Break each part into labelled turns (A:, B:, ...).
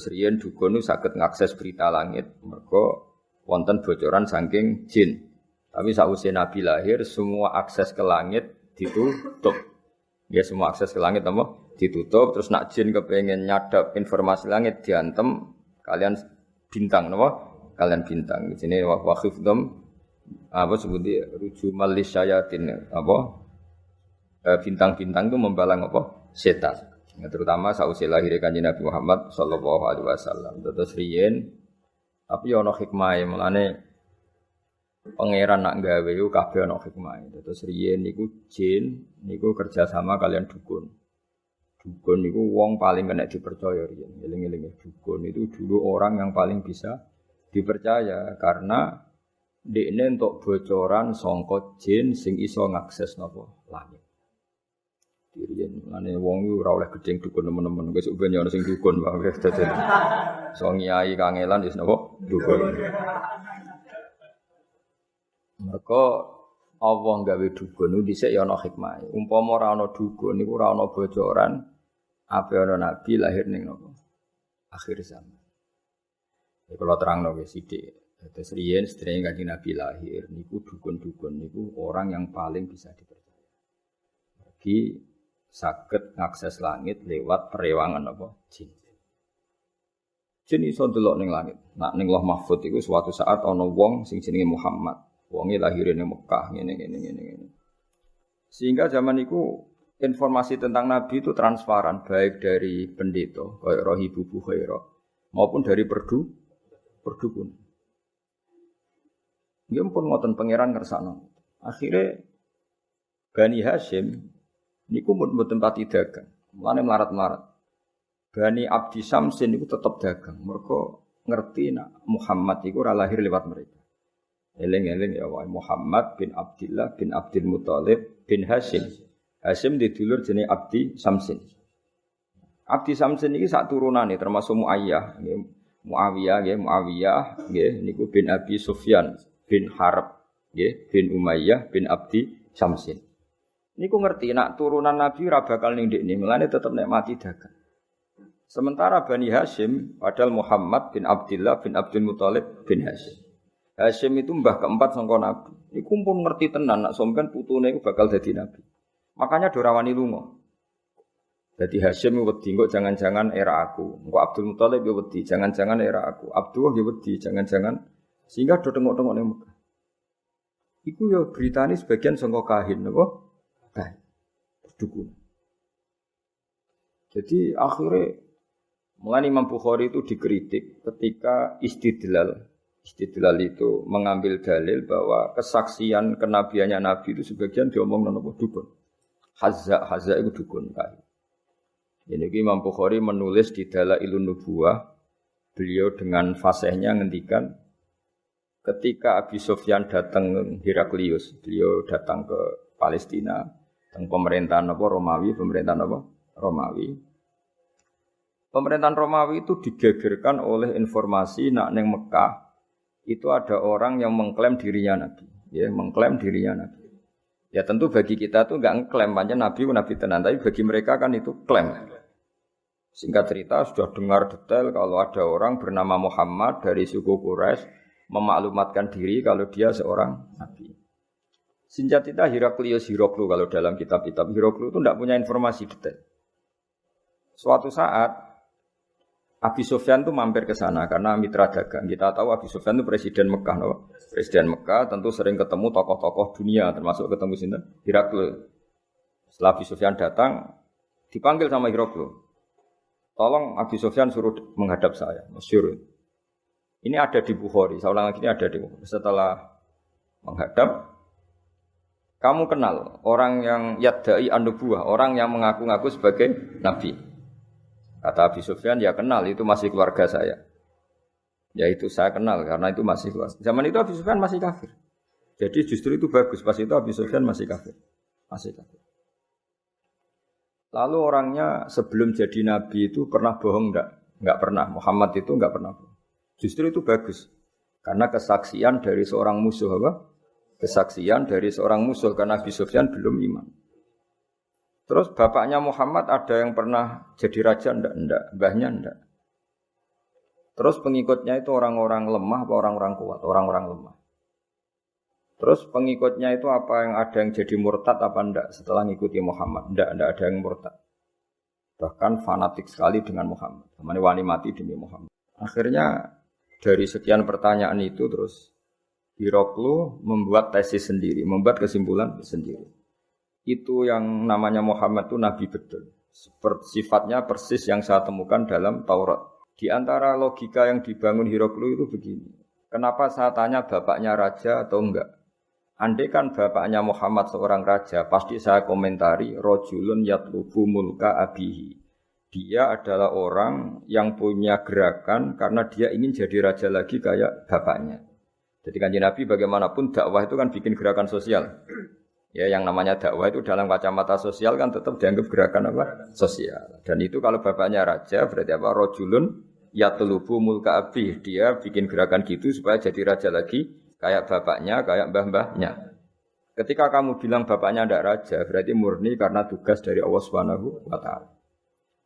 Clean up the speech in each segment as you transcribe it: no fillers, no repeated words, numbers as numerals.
A: Terus riyen dukun niku saged ngakses berita langit mergo wonten bocoran saking jin. Tapi sakwise Nabi lahir semua akses ke langit ditutup. Ya semua akses ke langit apa? Ditutup. Terus nak jin kepengin nyadap informasi langit diantem kalian bintang napa? Kalian bintang. Di sini waqifdum apa sebutnya rujumal lisyayatin apa? Bintang-bintang itu membalang apa? Setan. Ya, terutama sakwise lahir Kanjeng Nabi Muhammad sallallahu alaihi wasallam. Terus riyen tapi ana hikmahe mulane pangeran nak gawe yo kabeh ana hikmahe. Terus riyen niku jin niku kerjasama kalian dukun. Dukun niku wong paling kena dipercaya riyen. Eling-eling dukun itu dulu orang yang paling bisa dipercaya karena dekne entuk bocoran sangka jin sing iso ngakses napa langit. Riyen mane wong yo ora oleh gedeng dukun nemen-nemen wis ben yo ana sing dukun wae dadi. So nyai kangelan wis napa dukun. Mereka Allah gawe dukun niku dhisik ya ana hikmah. Umpama ora ana dukun niku ora ana bocoran ape ana nabi lahir ning napa? Akhir zaman. Ya kula terangno wis sithik. Terus riyen sedherenge Kanjeng Nabi lahir niku dukun-dukun niku orang yang paling bisa dipercaya. Bagi saged ngakses langit lewat perewangan apa? Jin. Jin iso ndelok ning langit. Nak ning Lauh Mahfuz iku suatu saat ana wong sing jenenge Muhammad. Wonge lahir ning Mekah ngene. Sehingga zaman itu informasi tentang Nabi itu transparan baik dari pendeta kaya Rohibu Bukhaira maupun dari perdukun. Nggih pun ngoten pangeran ngersakno. Akhire Bani Hashim niku mboten pati dagang. Mulane melarat-melarat. Bani Abdi Samsin niku tetep dagang. Mergo ngerti nak Muhammad iku ora lahir lewat mereka. Eling-eling ya wae Muhammad bin Abdullah bin Abdul Muthalib bin Hashim. Hashim didulur jenenge Abdi Samsin. Abdi Samsin iki sak turunane termasuk Muayyah, nggih. Muawiyah nggih niku bin Abi Sufyan bin Harb nggih bin Umayyah bin Abdi Samsin. Niku ngerti nak turunan Nabi ora bakal ning ndekne, mulane tetep nek mati dagang. Sementara Bani Hashim padahal Muhammad bin Abdullah bin Abdul Muthalib bin Hashim. Hashim itu mbah keempat sangka Nabi. Iku pun ngerti tenan nak sampean putune iku bakal dadi nabi. Makanya dorawani lunga. Jadi Hashim wedi kok jangan-jangan era aku. Engko Abdul Muthalib yo wedi, jangan-jangan era aku. Abdullah yo wedi, jangan-jangan sehingga do tengok-tengok ning Mekah. Iku yo beritane sebagian sangka kahin napa? Kahin. Dukun. Jadi akhirnya mulai Imam Bukhari itu dikritik ketika istidlal itu mengambil dalil bahwa kesaksian kenabiannya Nabi itu sebagian diomong napa dukun. Hazza itu dukun kae. Ini Imam Bukhari menulis di Dalailun Nubuwah, beliau dengan fasihnya ngendikan ketika Abi Sufyan datang Heraklius, beliau datang ke Palestina, teng pemerintahan apa Romawi, Pemerintahan Romawi itu digegerkan oleh informasi nak ning Mekah itu ada orang yang mengklaim dirinya Nabi, ya mengklaim dirinya Nabi. Ya tentu bagi kita tuh enggak ngeklaim pancen Nabi tenan, tapi bagi mereka kan itu klaim. Singkat cerita sudah dengar detail kalau ada orang bernama Muhammad dari suku Quraisy memaklumatkan diri kalau dia seorang Nabi. Sinjatita Heraklius Hiroklu kalau dalam kitab-kitab Hiroklu itu tidak punya informasi detail. Suatu saat Abi Sufyan itu mampir ke sana karena mitra dagang. Kita tahu Abi Sufyan itu presiden Mekah, no? Presiden Mekah tentu sering ketemu tokoh-tokoh dunia, termasuk ketemu sinten Heraklius. Setelah Abi Sufyan datang, dipanggil sama Heraklius. Tolong Abi Sufyan suruh menghadap saya, masyhur. Ini ada di Bukhari, saya ulang lagi ini ada di Bukhari. Setelah menghadap, kamu kenal orang yang yadda'i an-nubuwah, orang yang mengaku-ngaku sebagai nabi. Kata Abi Sufyan, ya kenal, itu masih keluarga saya. Ya itu saya kenal, karena itu masih keluarga. Zaman itu Abi Sufyan masih kafir. Jadi justru itu bagus, pas itu Abi Sufyan masih kafir. Lalu orangnya sebelum jadi nabi itu pernah bohong enggak? Enggak pernah, Muhammad itu enggak pernah bohong. Justru itu bagus. Karena kesaksian dari seorang musuh apa? Kesaksian dari seorang musuh, karena Abi Sufyan belum iman. Terus bapaknya Muhammad ada yang pernah jadi raja enggak? Mbahnya enggak. Terus pengikutnya itu orang-orang lemah apa orang-orang kuat? Orang-orang lemah. Terus pengikutnya itu apa yang ada yang jadi murtad apa enggak setelah ngikuti Muhammad? Enggak ada yang murtad. Bahkan fanatik sekali dengan Muhammad. Namanya wani mati demi Muhammad. Akhirnya dari sekian pertanyaan itu terus Hiroklu membuat tesis sendiri, membuat kesimpulan sendiri. Itu yang namanya Muhammad itu nabi betul. Sifatnya persis yang saya temukan dalam Taurat. Di antara logika yang dibangun Hiroklu itu begini. Kenapa saya tanya bapaknya raja atau enggak? Andai kan bapaknya Muhammad seorang raja, pasti saya komentari rojulun yatlubu mulka abihi. Dia adalah orang yang punya gerakan karena dia ingin jadi raja lagi kayak bapaknya. Jadi Kanjeng Nabi bagaimanapun dakwah itu kan bikin gerakan sosial. Ya, yang namanya dakwah itu dalam kacamata sosial kan tetap dianggap gerakan apa? Sosial. Dan itu kalau bapaknya raja berarti apa? Rojulun yatlubu mulka abihi. Dia bikin gerakan gitu supaya jadi raja lagi kayak bapaknya, kayak mbah-mbahnya. Ketika kamu bilang bapaknya tidak raja, berarti murni karena tugas dari Allah Subhanahu wa taala.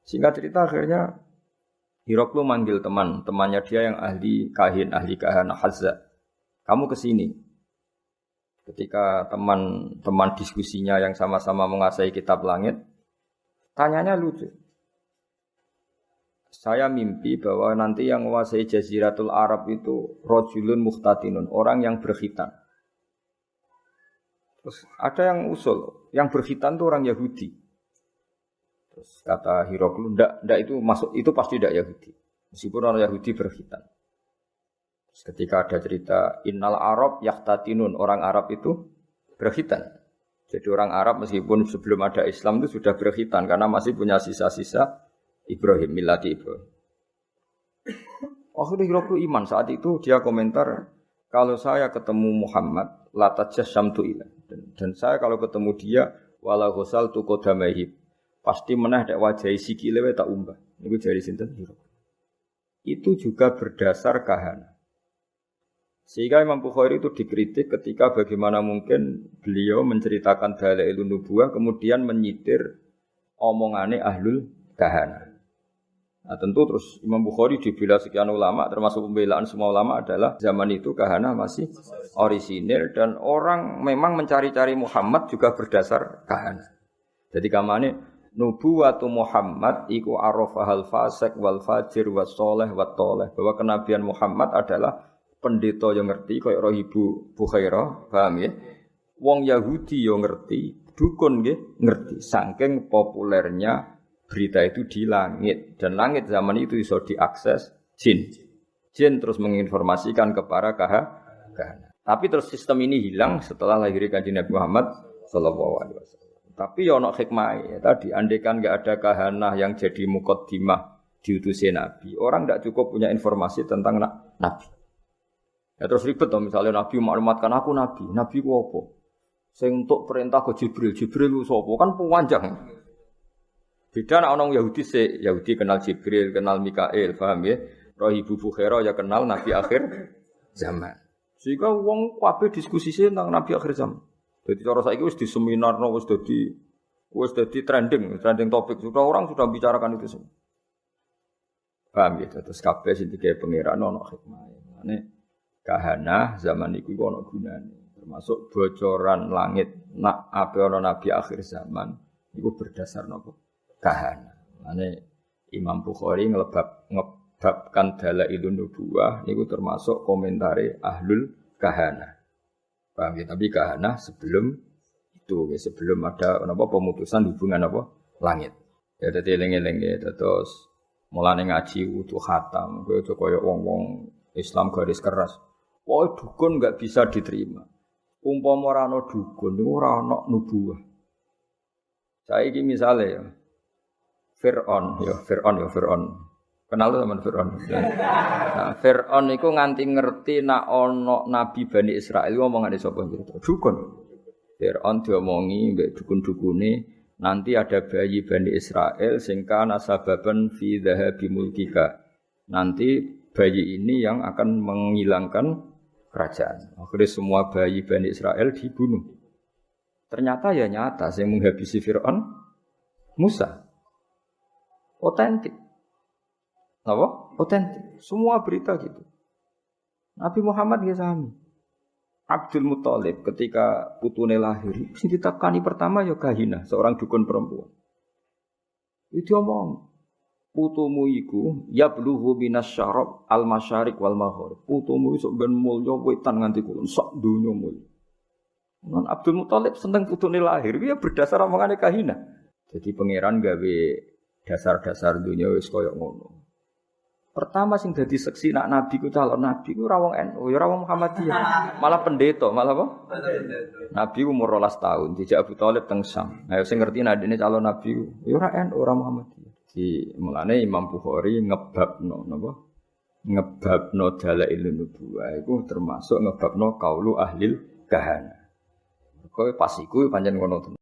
A: Singkat cerita akhirnya Hiroklu manggil temannya dia yang ahli kahana Hazza. Kamu kesini. Ketika teman diskusinya yang sama-sama menguasai kitab langit, tanyanya lucu. Saya mimpi bahwa nanti yang menguasai Jaziratul Arab itu rojulun muhtatinun, orang yang berkhitan. Terus ada yang usul, yang berkhitan itu orang Yahudi. Terus kata Hiroklu, ndak itu masuk, itu pasti ndak Yahudi. Meskipun orang Yahudi berkhitan. Terus ketika ada cerita innal Arab yahtatinun, orang Arab itu berkhitan. Jadi orang Arab meskipun sebelum ada Islam itu sudah berkhitan karena masih punya sisa-sisa Ibrahim, milati Ibrahim. Akhirnya Hiroklu iman. Saat itu dia komentar, kalau saya ketemu Muhammad, latajassamtu ila. Dan saya kalau ketemu dia, wala ghasaltu qadamaihi, pasti menah dek wajahi sikile wae tak umbah. Niku jari sinten Hiroklu. Itu juga berdasar kahana. Sehingga Imam Bukhari itu dikritik ketika bagaimana mungkin beliau menceritakan dalailun nubuwah kemudian menyitir omongane ahlul kahana. Nah tentu terus Imam Bukhari dibela sekian ulama, termasuk pembelaan semua ulama adalah zaman itu kahana masih orisinil dan orang memang mencari-cari Muhammad juga berdasar kahana. Jadi kamane nubuwatu Muhammad iku arafahal fasik wal fajir was soleh wat toleh, bahwa kenabian Muhammad adalah pendeta yang ngerti kaya Ibu Bukhairah, paham ya? Wong Yahudi yang ngerti, dukun nggih ngerti. Saking populernya berita itu di langit, dan langit zaman itu bisa diakses jin. Jin terus menginformasikan kepada kahana. Tapi terus sistem ini hilang setelah lahirnya Kanjeng Nabi Muhammad sallallahu alaihi wasallam. Tapi ya ana hikmah ya tadi, andaikan enggak ada kahana yang jadi muqaddimah diutusi Nabi, orang enggak cukup punya informasi tentang Nabi. Ya terus ribet toh, misalnya Nabi maklumatkan aku Nabi. Nabi ku apa? Sing entuk perintah ke Jibril. Jibril ku sapa? Kan panjang. Beda nek ana Yahudi Yahudi kenal Jibril, kenal Mikail, paham ya? Roh Ibu Bukhairah ya kenal Nabi akhir zaman. Sehingga wong kabeh diskusi tentang Nabi akhir zaman. Jadi cara saiki wis diseminarno, wis dadi trending topik. Sudah orang sudah bicarakan itu semua. Paham ya? Terus kabeh sing digawe pangeran ana hikmah. Mane kahana zaman iku ana gunane, termasuk bocoran langit nak ape ana nabi akhir zaman iku berdasar napa kahana. Mane Imam Bukhari ngebabkan dalailun nubuwah niku termasuk komentare ahlul kahana. Paham ya? Tapi kahana sebelum itu, sebelum ada napa pemutusan hubungan apa langit. Ya dadi eling-eling ya terus mulane ngaji wudu khatam, kaya wong-wong Islam garis keras. Wah, dukun enggak bisa diterima. Umpama ora ana dukun, niku ora ana nubuwah. Saiki misale ya Fir'aun. Kenal sama Fir'aun. Nah, Fir'aun niku nganti ngerti nek ana nabi Bani Israil ngomongane sapa cerita. Dukun. Fir'aun diomongi mbek dukun-dukune, nanti ada bayi Bani Israil sing kana sababan fi dhahabi mulkika. Nanti bayi ini yang akan menghilangkan kerajaan. Akhirnya semua bayi Bani Israel dibunuh. Ternyata ya nyata yang menghabisi Fir'aun Musa. Otentik. Apa? Otentik. Semua berita gitu. Nabi Muhammad ya sami. Abdul Muthalib ketika putune lahir, sing ditekani pertama ya Kahina, seorang dukun perempuan. Itu omong, putumu iku yablughu minas syarab al masyariq wal maghrib. Putumu iso ben mulya wetan nganti kulon sak donya mulya. Nan Abdul Muthalib seneng putune lahir, ya berdasar omongane Kahina. Jadi pangeran gawe dasar-dasar dunia wis koyo ngono. Pertama sing dadi seksi nak nabi ku calon nabi ku ora wong NU, ya ora wong Muhammadiyah. Malah pendeta, malah apa? Nabi umur 12 tahun, dijak Abu Thalib teng Syam. Ayo sing ngerti nek dene calon nabi ku, ya ora NU, ora Muhammadiyah. Di mulane Imam Bukhari ngebabno napa? Ngebabno dalailun nubuwah iku termasuk ngebabno qaulu ahlil kahana. Kowe pas iku pancen ngono.